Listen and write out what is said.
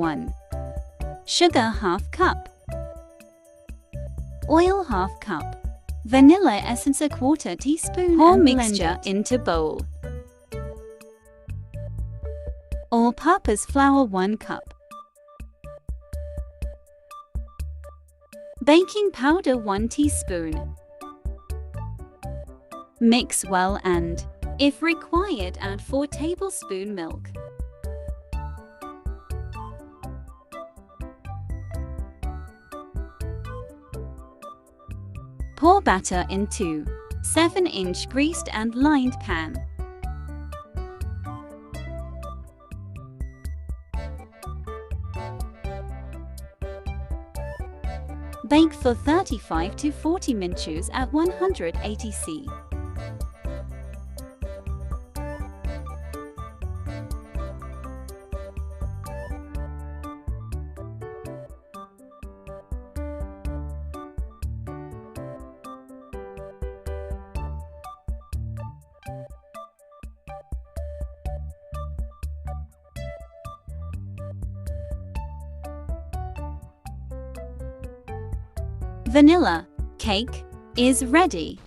1. Sugar half cup. Oil half cup. Vanilla essence 1/4 teaspoon. Pour and mixture blend it. into bowl. All-purpose flour 1 cup. Baking powder 1 teaspoon. Mix well and, if required, add 4 tablespoons milk. Pour batter into 7-inch greased and lined pan. Bake for 35 to 40 minutes at 180 C. Vanilla cake is ready.